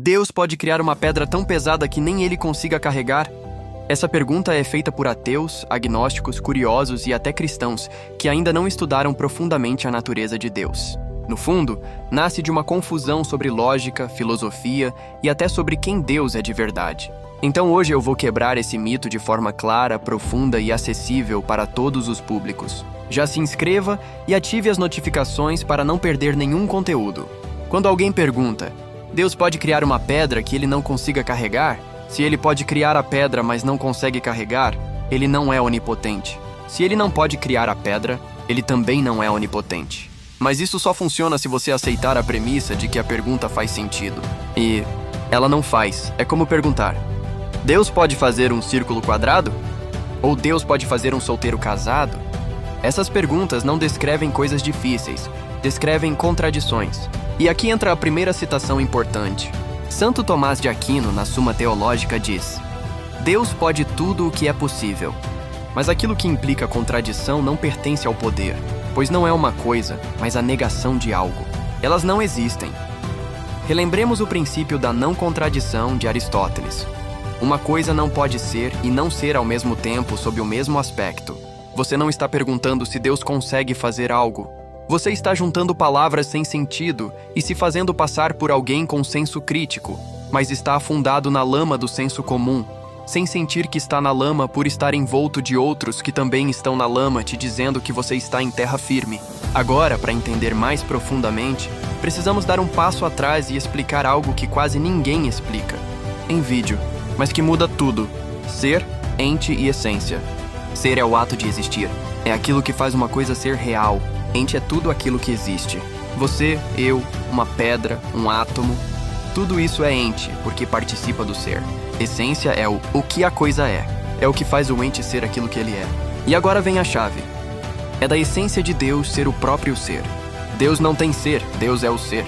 Deus pode criar uma pedra tão pesada que nem ele consiga carregar? Essa pergunta é feita por ateus, agnósticos, curiosos e até cristãos que ainda não estudaram profundamente a natureza de Deus. No fundo, nasce de uma confusão sobre lógica, filosofia e até sobre quem Deus é de verdade. Então hoje eu vou quebrar esse mito de forma clara, profunda e acessível para todos os públicos. Já se inscreva e ative as notificações para não perder nenhum conteúdo. Quando alguém pergunta, Deus pode criar uma pedra que ele não consiga carregar? Se ele pode criar a pedra, mas não consegue carregar, ele não é onipotente. Se ele não pode criar a pedra, ele também não é onipotente. Mas isso só funciona se você aceitar a premissa de que a pergunta faz sentido. E ela não faz. É como perguntar: Deus pode fazer um círculo quadrado? Ou Deus pode fazer um solteiro casado? Essas perguntas não descrevem coisas difíceis, descrevem contradições. E aqui entra a primeira citação importante. Santo Tomás de Aquino, na Suma Teológica, diz: Deus pode tudo o que é possível. Mas aquilo que implica contradição não pertence ao poder, pois não é uma coisa, mas a negação de algo. Elas não existem. Relembremos o princípio da não contradição de Aristóteles. Uma coisa não pode ser e não ser ao mesmo tempo sob o mesmo aspecto. Você não está perguntando se Deus consegue fazer algo. Você está juntando palavras sem sentido e se fazendo passar por alguém com senso crítico, mas está afundado na lama do senso comum, sem sentir que está na lama por estar envolto de outros que também estão na lama te dizendo que você está em terra firme. Agora, para entender mais profundamente, precisamos dar um passo atrás e explicar algo que quase ninguém explica em vídeo, mas que muda tudo: ser, ente e essência. Ser é o ato de existir. É aquilo que faz uma coisa ser real. Ente é tudo aquilo que existe. Você, eu, uma pedra, um átomo. Tudo isso é ente, porque participa do ser. Essência é o que a coisa é. É o que faz o ente ser aquilo que ele é. E agora vem a chave. É da essência de Deus ser o próprio ser. Deus não tem ser, Deus é o ser.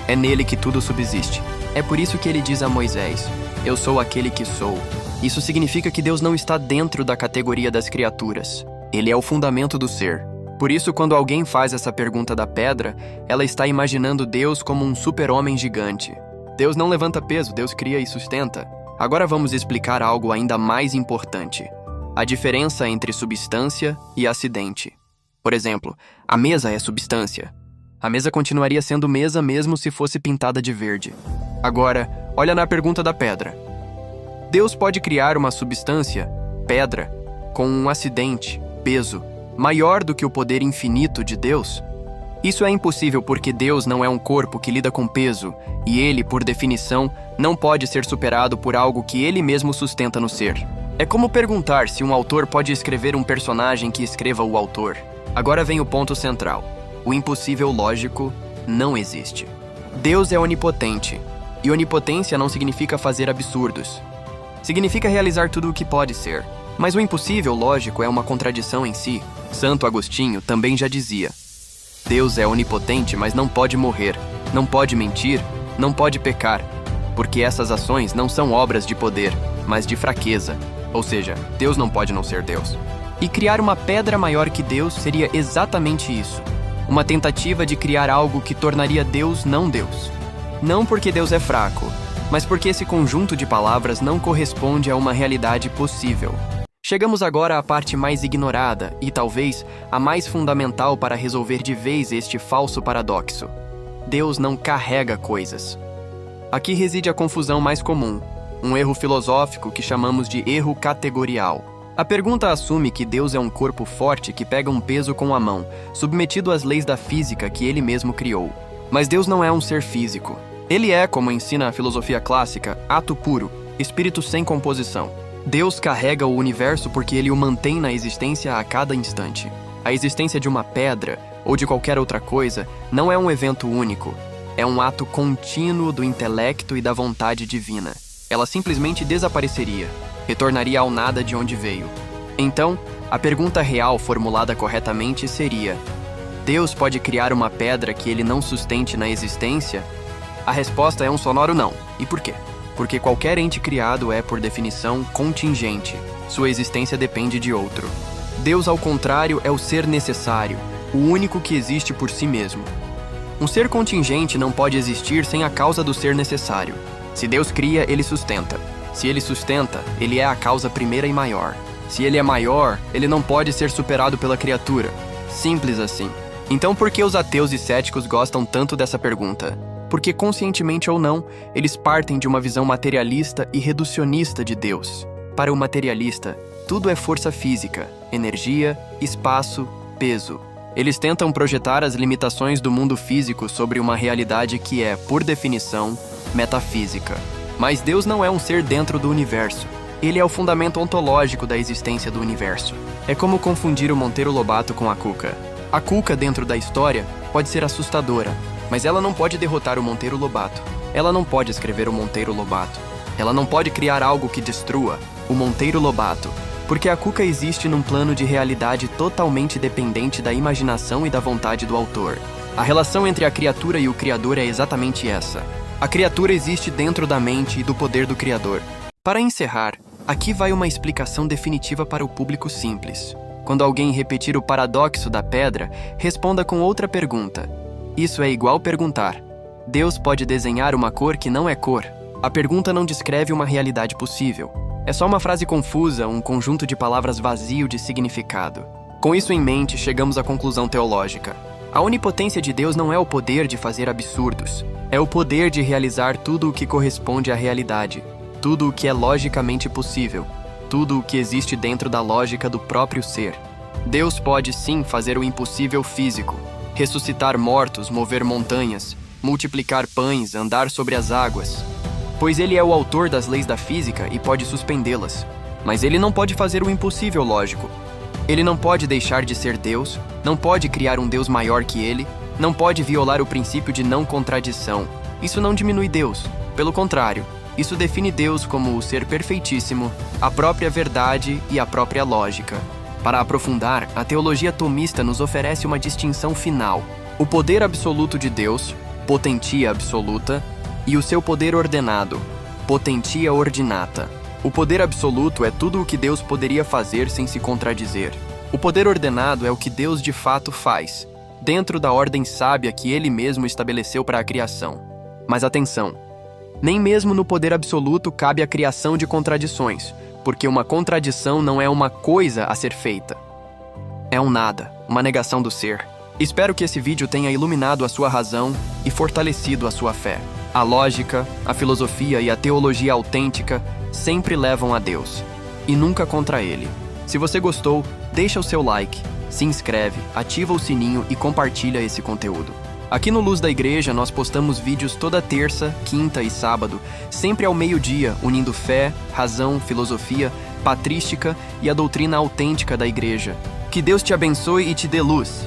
É nele que tudo subsiste. É por isso que ele diz a Moisés: Eu sou aquele que sou. Isso significa que Deus não está dentro da categoria das criaturas. Ele é o fundamento do ser. Por isso, quando alguém faz essa pergunta da pedra, ela está imaginando Deus como um super-homem gigante. Deus não levanta peso, Deus cria e sustenta. Agora vamos explicar algo ainda mais importante: a diferença entre substância e acidente. Por exemplo, a mesa é substância. A mesa continuaria sendo mesa mesmo se fosse pintada de verde. Agora, olha na pergunta da pedra. Deus pode criar uma substância, pedra, com um acidente, peso, maior do que o poder infinito de Deus? Isso é impossível porque Deus não é um corpo que lida com peso, e ele, por definição, não pode ser superado por algo que ele mesmo sustenta no ser. É como perguntar se um autor pode escrever um personagem que escreva o autor. Agora vem o ponto central. O impossível lógico não existe. Deus é onipotente, e onipotência não significa fazer absurdos. Significa realizar tudo o que pode ser. Mas o impossível lógico é uma contradição em si. Santo Agostinho também já dizia: Deus é onipotente, mas não pode morrer, não pode mentir, não pode pecar, porque essas ações não são obras de poder, mas de fraqueza. Ou seja, Deus não pode não ser Deus. E criar uma pedra maior que Deus seria exatamente isso. Uma tentativa de criar algo que tornaria Deus não Deus. Não porque Deus é fraco, mas porque esse conjunto de palavras não corresponde a uma realidade possível. Chegamos agora à parte mais ignorada e, talvez, a mais fundamental para resolver de vez este falso paradoxo. Deus não carrega coisas. Aqui reside a confusão mais comum, um erro filosófico que chamamos de erro categorial. A pergunta assume que Deus é um corpo forte que pega um peso com a mão, submetido às leis da física que ele mesmo criou. Mas Deus não é um ser físico. Ele é, como ensina a filosofia clássica, ato puro, espírito sem composição. Deus carrega o universo porque ele o mantém na existência a cada instante. A existência de uma pedra, ou de qualquer outra coisa, não é um evento único. É um ato contínuo do intelecto e da vontade divina. Ela simplesmente desapareceria, retornaria ao nada de onde veio. Então, a pergunta real formulada corretamente seria: Deus pode criar uma pedra que ele não sustente na existência? A resposta é um sonoro não. E por quê? Porque qualquer ente criado é, por definição, contingente. Sua existência depende de outro. Deus, ao contrário, é o ser necessário, o único que existe por si mesmo. Um ser contingente não pode existir sem a causa do ser necessário. Se Deus cria, ele sustenta. Se ele sustenta, ele é a causa primeira e maior. Se ele é maior, ele não pode ser superado pela criatura. Simples assim. Então por que os ateus e céticos gostam tanto dessa pergunta? Porque, conscientemente ou não, eles partem de uma visão materialista e reducionista de Deus. Para o materialista, tudo é força física, energia, espaço, peso. Eles tentam projetar as limitações do mundo físico sobre uma realidade que é, por definição, metafísica. Mas Deus não é um ser dentro do universo. Ele é o fundamento ontológico da existência do universo. É como confundir o Monteiro Lobato com a Cuca. A Cuca, dentro da história, pode ser assustadora, mas ela não pode derrotar o Monteiro Lobato. Ela não pode escrever o Monteiro Lobato. Ela não pode criar algo que destrua o Monteiro Lobato, porque a Cuca existe num plano de realidade totalmente dependente da imaginação e da vontade do autor. A relação entre a criatura e o Criador é exatamente essa. A criatura existe dentro da mente e do poder do Criador. Para encerrar, aqui vai uma explicação definitiva para o público simples. Quando alguém repetir o paradoxo da pedra, responda com outra pergunta. Isso é igual perguntar: Deus pode desenhar uma cor que não é cor? A pergunta não descreve uma realidade possível. É só uma frase confusa, um conjunto de palavras vazio de significado. Com isso em mente, chegamos à conclusão teológica. A onipotência de Deus não é o poder de fazer absurdos. É o poder de realizar tudo o que corresponde à realidade. Tudo o que é logicamente possível. Tudo o que existe dentro da lógica do próprio ser. Deus pode sim fazer o impossível físico. Ressuscitar mortos, mover montanhas, multiplicar pães, andar sobre as águas. Pois ele é o autor das leis da física e pode suspendê-las. Mas ele não pode fazer o impossível lógico. Ele não pode deixar de ser Deus, não pode criar um Deus maior que ele, não pode violar o princípio de não contradição. Isso não diminui Deus. Pelo contrário, isso define Deus como o ser perfeitíssimo, a própria verdade e a própria lógica. Para aprofundar, a teologia tomista nos oferece uma distinção final: o poder absoluto de Deus, potentia absoluta, e o seu poder ordenado, potentia ordinata. O poder absoluto é tudo o que Deus poderia fazer sem se contradizer. O poder ordenado é o que Deus de fato faz, dentro da ordem sábia que ele mesmo estabeleceu para a criação. Mas atenção, nem mesmo no poder absoluto cabe a criação de contradições, porque uma contradição não é uma coisa a ser feita. É um nada, uma negação do ser. Espero que esse vídeo tenha iluminado a sua razão e fortalecido a sua fé. A lógica, a filosofia e a teologia autêntica sempre levam a Deus, e nunca contra Ele. Se você gostou, deixa o seu like, se inscreve, ativa o sininho e compartilha esse conteúdo. Aqui no Luz da Igreja nós postamos vídeos toda terça, quinta e sábado, sempre ao meio-dia, unindo fé, razão, filosofia, patrística e a doutrina autêntica da Igreja. Que Deus te abençoe e te dê luz.